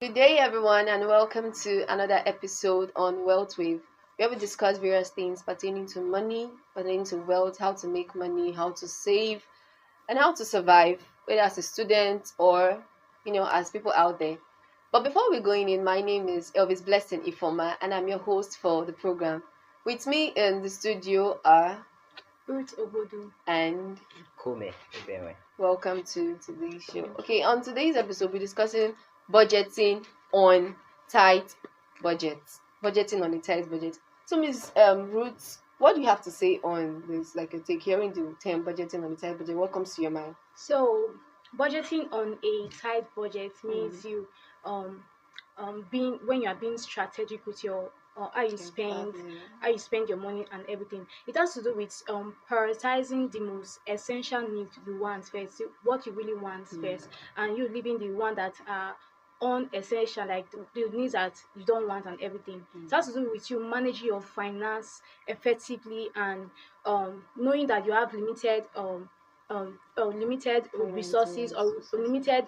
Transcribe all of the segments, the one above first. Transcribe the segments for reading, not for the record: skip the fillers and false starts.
Good day, everyone, and welcome to another episode on Wealth Wave, where we discuss various things pertaining to money, pertaining to wealth, how to make money, how to save, and how to survive, whether as a student or as people out there. But before we go in, my name is Elvis Blessing Ifoma, and I'm your host for the program. With me in the studio are Ruth Obodu. and Kume Ebenwe. welcome to today's show. Okay, on today's episode, we're discussing budgeting on tight budgets. Budgeting on a tight budget. So, Ms. Ruth, what do you have to say on this? Like, take hearing the term budgeting on a tight budget, what comes to your mind? So, budgeting on a tight budget means Mm. you um being when you are being strategic with your how you spend Exactly. your money and everything. It has to do with prioritizing the most essential needs you want first, what you really want first, and you leaving the one that are unessential, like the needs that you don't want and everything. It has to do with you managing your finance effectively and knowing that you have limited resources or limited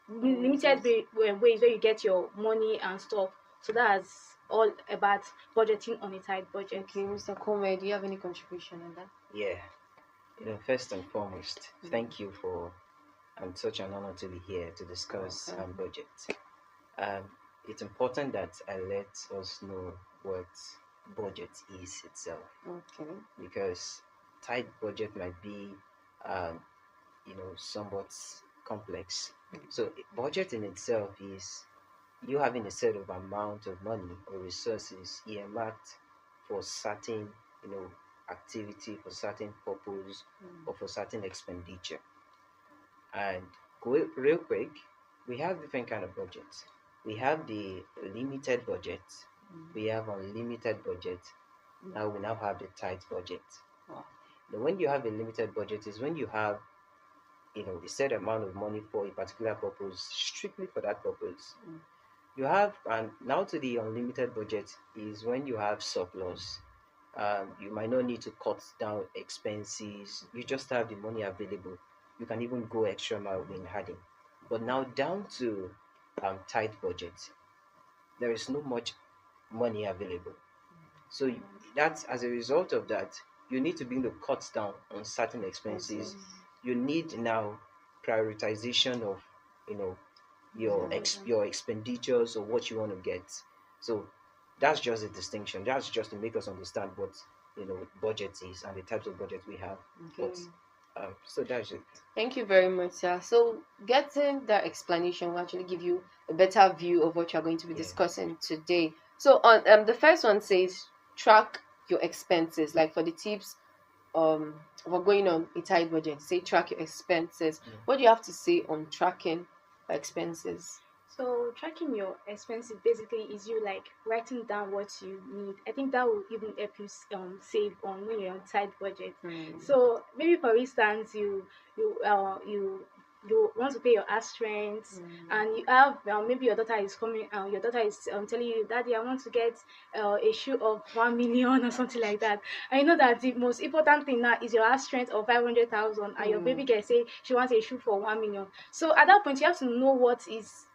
ways where you get your money and stuff. So that's all about budgeting on a tight budget. Okay, Mr. Kome, do you have any contribution on that? Yeah, first and foremost, thank you for such an honor to be here to discuss Welcome. budget. Um, it's important that I let us know what budget is itself Okay. because tight budget might be, um, somewhat complex. So, budget in itself is you having a set of amount of money or resources earmarked for certain, you know, activity, for certain purpose, or for certain expenditure. And real quick, we have different kind of budgets. We have the limited budget, we have unlimited budget. Now we now have the tight budget. Wow. Now, when you have a limited budget, is when you have a set amount of money for a particular purpose, strictly for that purpose. You have, and now to the unlimited budget is when you have surplus. You might not need to cut down expenses. You just have the money available. You can even go extra mile in adding. But now down to tight budget, there is no much money available. So that's as a result of that, you need to begin to cut down on certain expenses. You need now prioritization of you know your expenditures or what you want to get. So that's just a distinction. That's just to make us understand what budget is and the types of budget we have. But Okay. so that's it. Thank you very much, sir. So, getting that explanation will actually give you a better view of what you're going to be Yeah. discussing today. So, on the first one says track your expenses. Like for the tips, we're going on a tight budget. Say track your expenses. Yeah. What do you have to say on tracking expenses? So tracking your expenses basically is you like writing down what you need. I think that will even help you save on when you're on tight budget. So maybe for instance you want to pay your house rent and you have maybe your daughter is coming your daughter is telling you, daddy, I want to get a shoe of 1 million or something like that. And you know that the most important thing now is your house rent of 500,000 and your baby can say she wants a shoe for 1 million. So at that point you have to know what is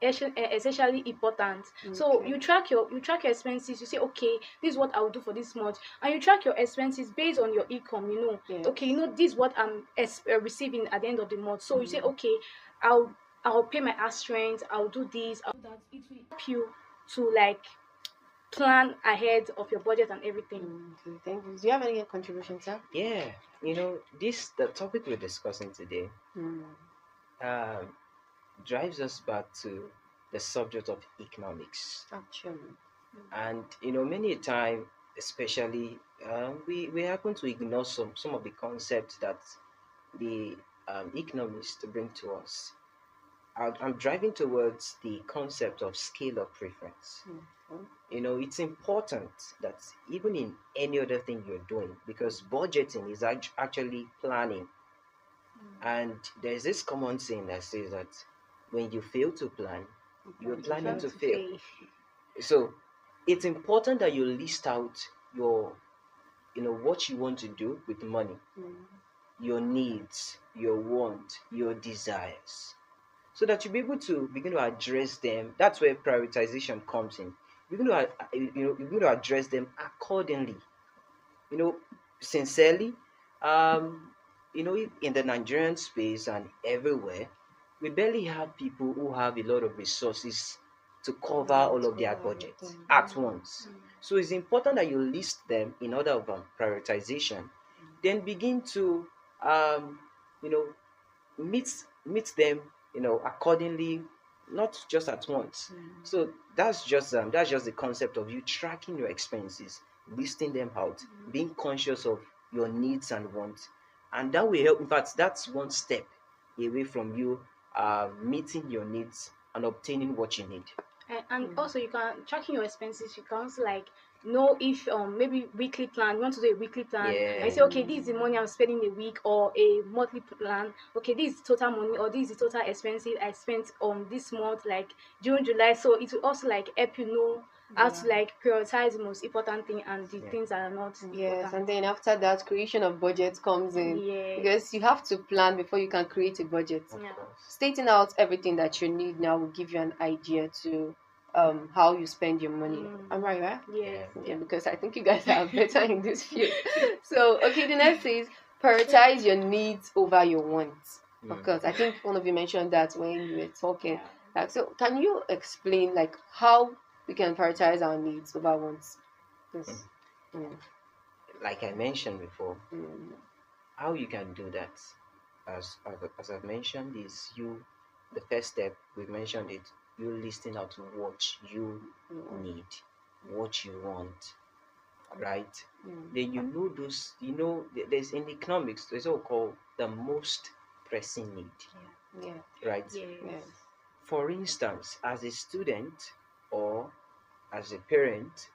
essentially important. So Okay. you track your expenses. You say, okay, this is what I will do for this month, and you track your expenses based on your income. Yes. Okay, this is what I'm receiving at the end of the month. So you say, okay, I'll pay my house rent. I'll do this. I'll do that. It will help you to like plan ahead of your budget and everything. Okay. Thank you. Do you have any contribution, sir? Yeah, this the topic we're discussing today um, drives us back to the subject of economics. Actually. And many a time, especially, we happen to ignore some of the concepts that the economists bring to us. I'm driving towards the concept of scale of preference. Okay. It's important that even in any other thing you're doing, because budgeting is actually planning. And there's this common saying that says that when you fail to plan, you're planning to fail. So it's important that you list out your, what you want to do with money, your needs, your want, your desires. so that you'll be able to begin to address them. That's where prioritization comes in. You're going to, you're going to address them accordingly. You know, sincerely. Um, in the Nigerian space and everywhere, we barely have people who have a lot of resources to cover all of their budgets at once. So it's important that you list them in order of prioritization. Then begin to, um, you know, meet them, accordingly, not just at once. So that's just the concept of you tracking your expenses, listing them out, being conscious of your needs and wants, and that will help. In fact, that's one step away from you meeting your needs and obtaining what you need. And also you can tracking your expenses. You can also like know if maybe weekly plan. You want to do a weekly plan. I say, Yeah. okay, this is the money I'm spending a week, or a monthly plan. Okay, this is total money, or this is total expenses I spent this month, like June, July. So it will also like help you know how to like prioritize the most important thing and the Yeah. things that are not Yes, and important. then after that, creation of budget comes in Yeah. because you have to plan before you can create a budget. Of Yeah. course. Stating out everything that you need now will give you an idea to how you spend your money. Am I right? Yes. Okay, because I think you guys are better in this field. So, okay, the next is prioritize your needs over your wants. Of Mm. course, I think one of you mentioned that when you were talking. Yeah. Like, so, can you explain like how we can prioritize our needs over wants? Yes. Mm, Like I mentioned before, mm, how you can do that, as I've mentioned, is you. The first step we've mentioned it. You listing out what you mm, need, what you want, right? mm. Then you know those. There's in economics. There's what we call the most pressing need, Yeah. right? Yes. Yeah. For instance, as a student or as a parent,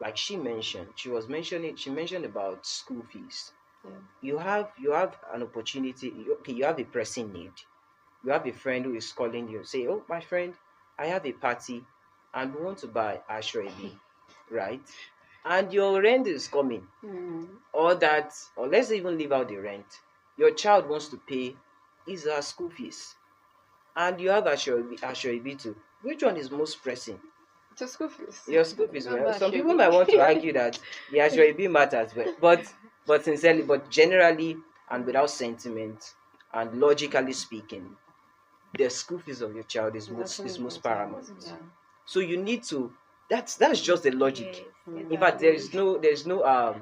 like she mentioned about school fees. Yeah. You have an opportunity. Okay, you have a pressing need. You have a friend who is calling you, say, oh, my friend, I have a party and we want to buy ashrabi, right? And your rent is coming, Mm. or let's even leave out the rent. Your child wants to pay his school fees, and you have ashrabi too. Which one is most pressing? To school fees. Your school fees. Not Well, bad, some people Shebi. might want to argue that the ashrabi matters, but sincerely, but generally, and without sentiment, and logically speaking, the school fees of your child is most paramount. Yeah. So you need to. That's just the logic. Yes. Mm. In fact, there is Exactly. no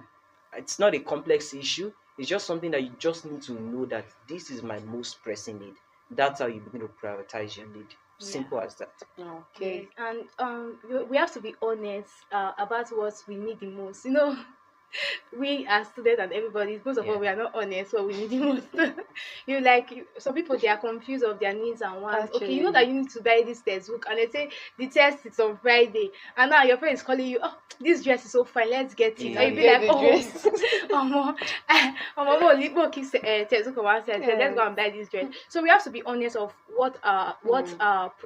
it's not a complex issue. It's just something that you just need to know that this is my most pressing need. That's how you begin to prioritize your need. Simple as that. Okay. Yes, and we have to be honest about what we need the most. You know, we as students and everybody, most of Yeah. all, we are not honest what we need the most. Some people, they are confused of their needs and wants. Okay, you know that Actually. you need to buy this textbook, and they say the test is on Friday, and now your friend is calling you. Oh, this dress is so fine, let's get it. Yeah. And you be Get like, the oh, dress. Lipo keeps textbook on one side. Let's go and buy this dress. So we have to be honest of the most,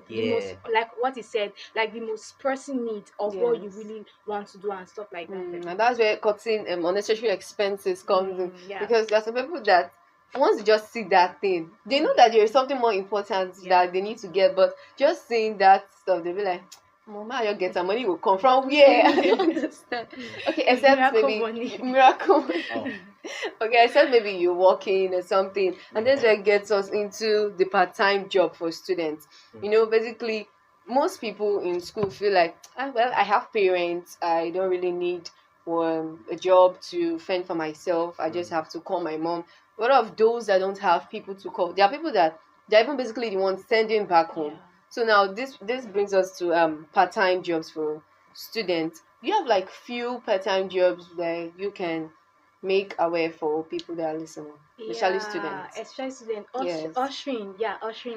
Yeah. like what he said, like the most pressing need of what you Yes. really want to do and stuff like that. And that's where cutting unnecessary expenses comes in. Yeah. Because there are some people that once you just see that thing, they know that there is something more important Yeah. that they need to get, but just seeing that stuff, they'll be like, Mama, you get some money will come from where? I don't understand. Okay, except Miracle maybe money. miracle. Oh. Okay, except maybe you're working or something, and that's where it gets us into the part-time job for students. Basically, most people in school feel like, well, I have parents, I don't really need a job to fend for myself. I just have to call my mom. What of those that don't have people to call? There are people that they're even basically the ones sending back home. So now this brings us to part-time jobs for students. You have like few part-time jobs where you can make aware for people that are listening, especially students. Especially student Yes. ushering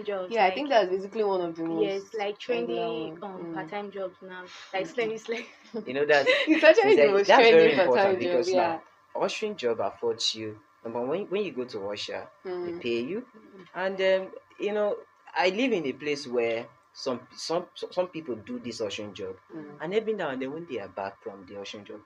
jobs. Yeah, I like, think that's basically one of the most yes, like regular trendy one. part-time jobs now. Like student is like That's It's actually the sincerely, most that's very trendy part-time important job. because Yeah. now ushering job affords you. Number one, when you go to usher, they Mm. pay you, and I live in a place where some people do this ushering job, Mm. and every now and then when they are back from the ushering job,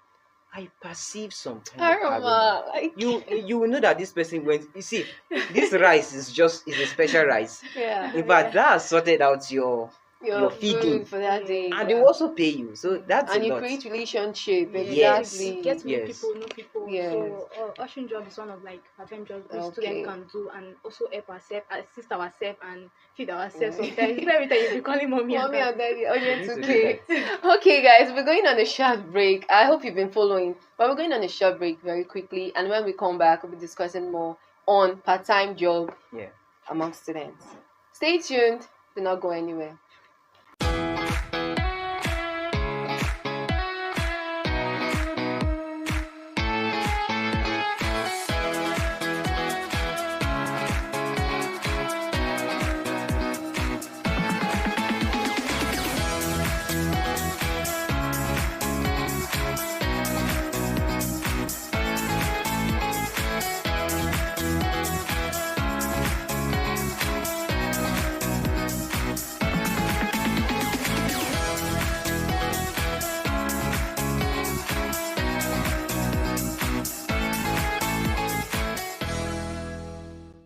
I perceive some kind of aroma. Aroma, like You will know that this person went. You see, this rice is a special rice. yeah, In fact, that has sorted out your your feeding, food for that day, and they Yeah. will also pay you. So that's a and you lot. create relationship. Yes, Exactly. Get to meet yes. people, know people. Yes. So ushering job is one of like part-time jobs we Okay. student can do and also help ourselves, assist ourselves and feed ourselves Yeah. sometimes. Not every time you be calling mommy and Mommy and daddy. daddy, oh, You yeah, need to do okay. that. Okay, guys, we're going on a short break. I hope you've been following, but we're going on a short break very quickly. And when we come back, we'll be discussing more on part-time job Yeah. among students. Stay tuned. Do not go anywhere.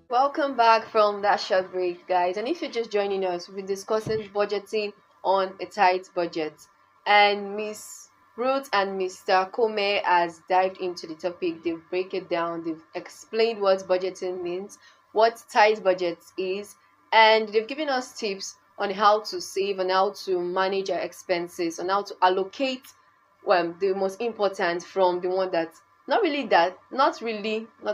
Welcome back from that short break, guys. And if you're just joining us, we'll be discussing budgeting on a tight budget. And Miss Ruth and Mr. Kome has dived into the topic. They've break it down. They've explained what budgeting means, what tight budget is, and they've given us tips on how to save and how to manage our expenses, on how to allocate the most important from the one that not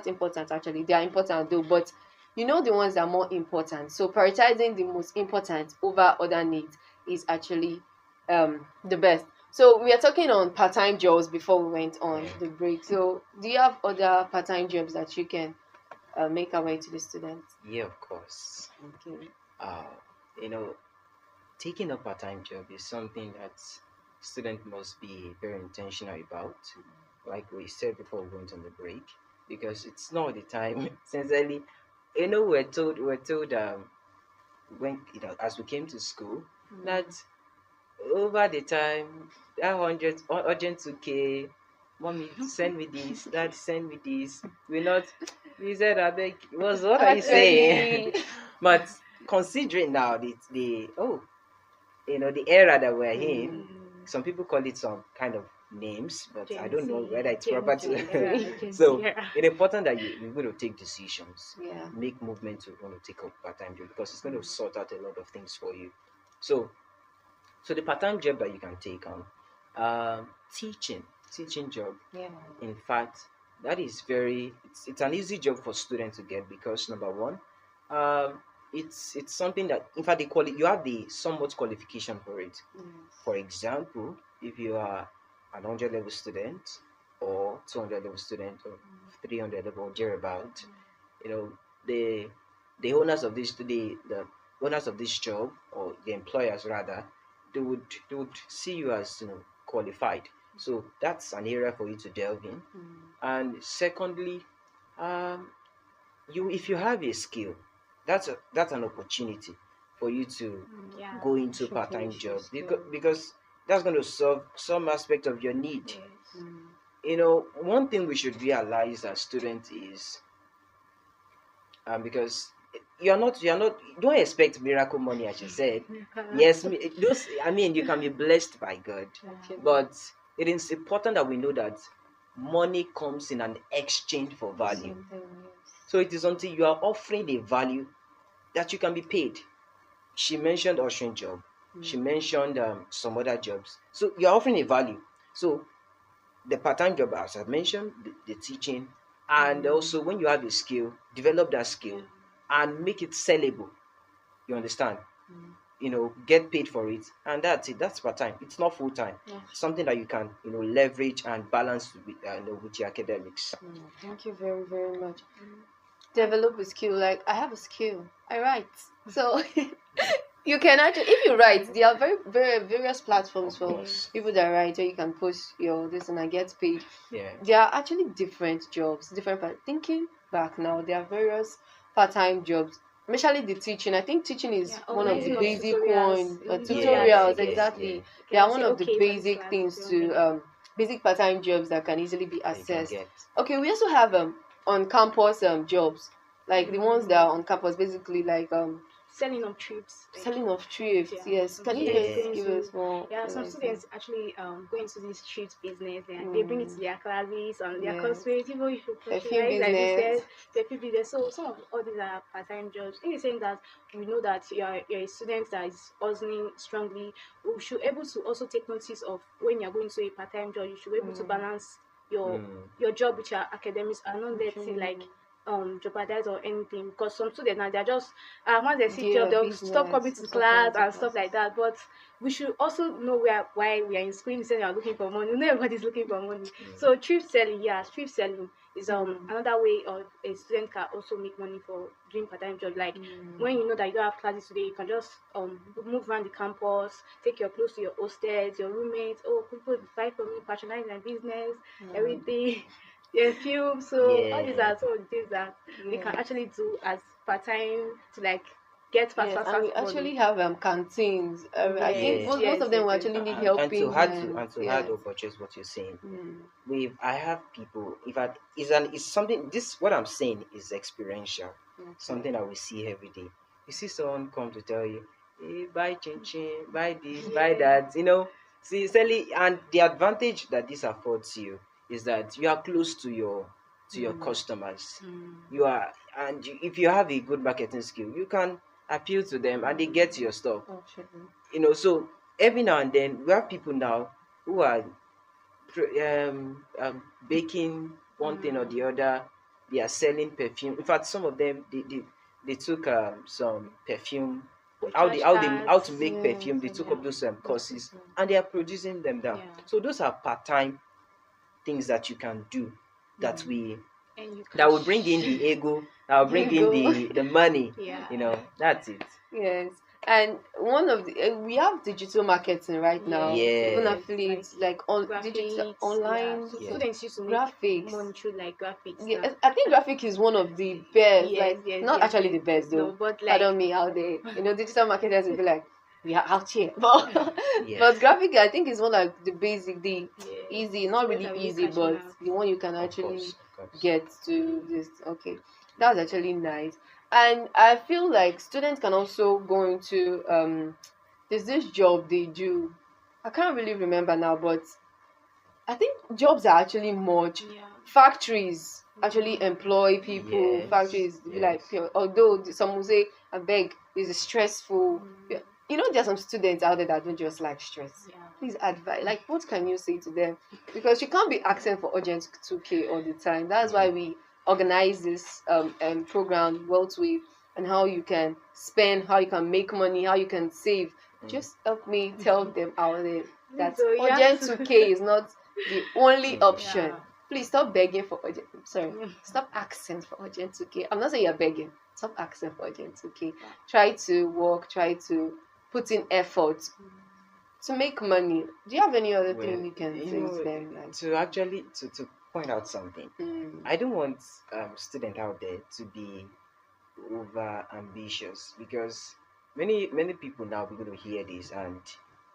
important actually. They are important though, but you know the ones that are more important. So prioritizing the most important over other needs is actually the best. So we are talking on part-time jobs before we went on the break. So do you have other part-time jobs that you can make away to the students? Yeah, of course. Okay. Uh, you know, taking a part-time job is something that student must be very intentional about. Like we said before we went on the break, because it's not the time. Sincerely, we're told when as we came to school that over the time that hundred urgent 2K, mommy send me this, dad send me this. We not we said I beg what are you saying? Actually, But considering now the era that we're in, Mm. some people call it some kind of names, but I Gen don't know Z, whether it's Gen proper Z to. era, Gen So Z era. it's important that you're going to take decisions, yeah. make movement to want to take up part-time job because it's going to sort out a lot of things for you. So the part-time job that you can take on, teaching job. Yeah. In fact, that is it's an easy job for students to get because number one, um, it's something that in fact you have the somewhat qualification for it. For example, if you are an 100 level student or 200 level student or 300 level or thereabout, you know the the owners of the owners of this job or the employers rather, they would see you as qualified. So that's an area for you to delve in. And secondly, um, you if you have a skill, that's an opportunity for you to Yeah. go into Showcase part-time your job skill. because that's going to solve some aspect of your need. Yes. One thing we should realize as students is because you're not don't expect miracle money as you said. Yes, you can be blessed by God, Okay. but it is important that we know that money comes in an exchange for value. So it is until you are offering a value that you can be paid. She mentioned ushering job. She mentioned some other jobs. So you're offering a value. So the part-time job, as I mentioned, the teaching, and also when you have a skill, develop that skill and make it sellable. You understand? Get paid for it, and that's it. That's part-time. It's not full-time. Yeah. Something that you can leverage and balance with your academics. Thank you very, very much. Develop a skill. Like I have a skill. I write. So you can actually, if you write, there are very, very various platforms Of for course. people that write where you can post your this and I get paid. Yeah. There are actually different jobs, thinking back now, there are various part-time jobs, especially the teaching. I think teaching is Yeah, one of the organizing of basic tutorials. one. Yeah, Tutorials, yeah, exactly. yeah. They are Can one say, of the okay, for this basic class, things it's to basic part-time jobs that can easily be that you can accessed. get. Okay, we also have on campus jobs, like the ones that are on campus, basically like Selling of trips, like, selling of trips. yeah, Yes, some can you students Yeah. just going give to, us more? yeah, some like, students actually go into this street business, and they bring it to their classes and their yes, classmates. Even if you perfume patronize like this, business. perfume business. So some of all these are part-time jobs. In the sense that we know that you're a student that is hustling strongly, we should able to also take notice of when you're going to a part-time job. You should be able to balance your Mm. your job with your academics, and not let it like jeopardize or anything, because some students now they're just once they see job Yeah, they'll stop coming business. to Stop coming class to and stuff classes. like that. But we should also know why we are in school. Instead, we are looking for money. Not everybody's looking for money. So thrift selling, yeah, thrift selling is another way of a student can also make money for doing part-time job. Like when you know that you don't have classes today, you can just move around the campus, take your clothes to your hostels, your roommates. Oh, people buy from me, patronize my business, everything. Yeah, film. So all these Yeah. are some of the things that we can Yes. actually do as part-time to like get fast, Yes, fast, and we fast money. actually have canteens. I think Yeah. most Yes, of them yes, will yes. actually need And to helping add to hands. add Yes. or purchase what you're saying, Mm. I have people. In fact, it's something. This what I'm saying is experiential. Okay. Something that we see every day. You see someone come to tell you, hey, buy chin chin, buy this, buy Yeah. that. See, selling, and the advantage that this affords you is that you are close to your customers. You are, and if you have a good marketing skill, you can appeal to them, and they get your stuff. Actually. So every now and then we have people now who are baking one thing or the other. They are selling perfume. In fact, some of them they took some perfume, Recharge how to cards. make Yes, perfume. They took Yeah. up those that's courses, different. and they are producing them down. Yeah. So those are part-time things that you can do, that we And you that can. will bring in the ego, that will There bring you in go. the money. Yeah. That's it. Yes, and one of the we have digital marketing right now, Yes, yes, even Yeah. yes. Like affiliates like on digital graphics. Yeah. online So Yeah. students used to make graphics. money through like graphics Yeah, now. I think graphic is one of the best. Yes, Like yes, not yes, actually yes. the best No, though. but like Pardon me, how they digital marketers will be like we are out here, but Yeah. but graphic I think is one like the basic, the yes, easy, not students really are really easy, catching but up. the one you can Of actually course. Of course. get to this. Okay, that's actually nice. And I feel like students can also go into there's this job they do. I can't really remember now, but I think jobs are actually much. Yeah. Factories actually employ people. Yes. Factories be like, Yes. although some will say, I beg, this is stressful. Yeah. There are some students out there that don't just like stress. Yeah. Please advise. Like, what can you say to them? Because you can't be asking for urgent 2K all the time. That's why Yeah. we organize this program, WealthWave, and how you can spend, how you can make money, how you can save. Mm. Just help me tell them out there that So you have urgent to. 2K is not the only Mm. option. Yeah. Please stop begging for urgent. Sorry, Yeah. stop asking for urgent 2K. I'm not saying you're begging. Stop asking for urgent 2K. Try to work. Try to put in effort to make money. Do you have any other Well, thing you can say to them? Like, to actually to point out something, mm, I don't want student out there to be over ambitious, because many people now begin to hear this, and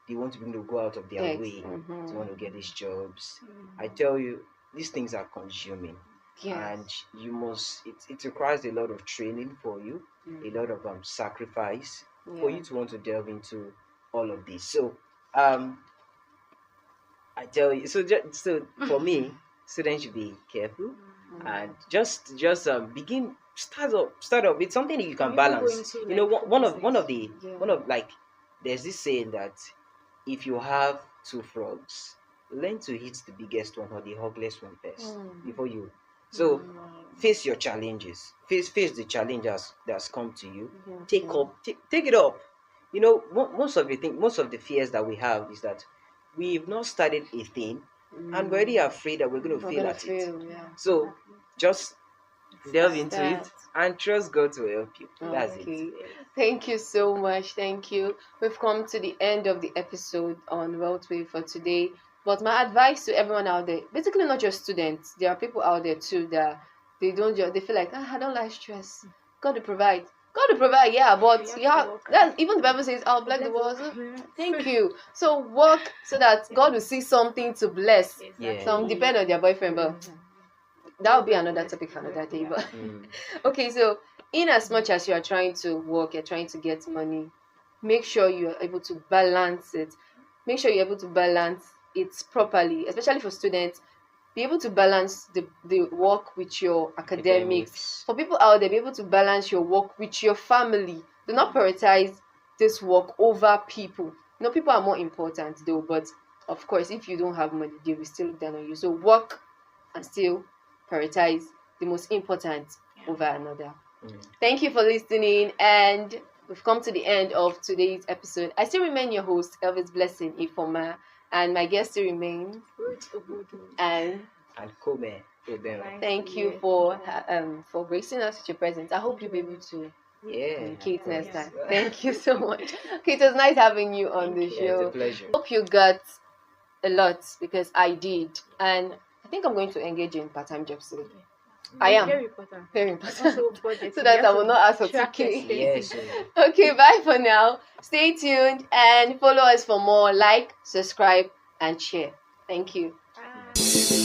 they want to begin to go out of their eggs. way to want to Mm-hmm. get these jobs. I tell you, these things are consuming, and Yes. it requires a lot of training for you, a lot of sacrifice for Yeah. you to want to delve into all of this. So um I tell you, so for me, students should be careful, and just begin start up. It's something that you Can can we even go balance. into You know, like food business? one of like there's this saying that if you have two frogs, learn to hit the biggest one or the ugliest one first Mm. before you. So face your challenges. Face the challenges that's come to you. Take it up. Most of the fears that we have is that we've not started a thing, and we're already afraid that we're going to We're fail gonna at it. fail. Yeah. So just delve into it Start. and trust God to help you. That's it. Okay. Thank you so much. Thank you. We've come to the end of the episode on WealthWave for today. But my advice to everyone out there, basically not just students, there are people out there too that they don't just they feel like I don't like stress. Got to provide. God will provide, yeah, but You have you to have work. that. Even the Bible says, "I'll bless the walls." Thank you. So work so that God will see something to bless. Yeah. Some depend on their boyfriend, but that will be another topic for another day. But Mm. okay, so in as much as you are trying to work, you're trying to get money, make sure you are able to balance it. Make sure you're able to balance it properly, especially for students. Be able to balance the work with your academics. For people out there, be able to balance your work with your family. Do not prioritize this work over people. You know, people are more important though, but of course, if you don't have money, they will still look down on you. So work and still prioritize the most important over another. Mm. Thank you for listening, and we've come to the end of today's episode. I still remain your host, Elvis Blessing Ifoma, and my guest still remains. And Kome Obema. thank you for gracing us with your presence. I hope you'll be able to Yeah. communicate next course. time. Thank you so much. Okay, it was nice having you on the Yeah, it's a show. pleasure. Hope you got a lot because I did, and I think I'm going to engage in part-time jobs soon. I am. Very important. Very important. Also budget. So that You I have will to not ask for track your 2K. Yes. expenses. Okay, bye for now. Stay tuned and follow us for more. Like, subscribe, and share. Thank you. Bye.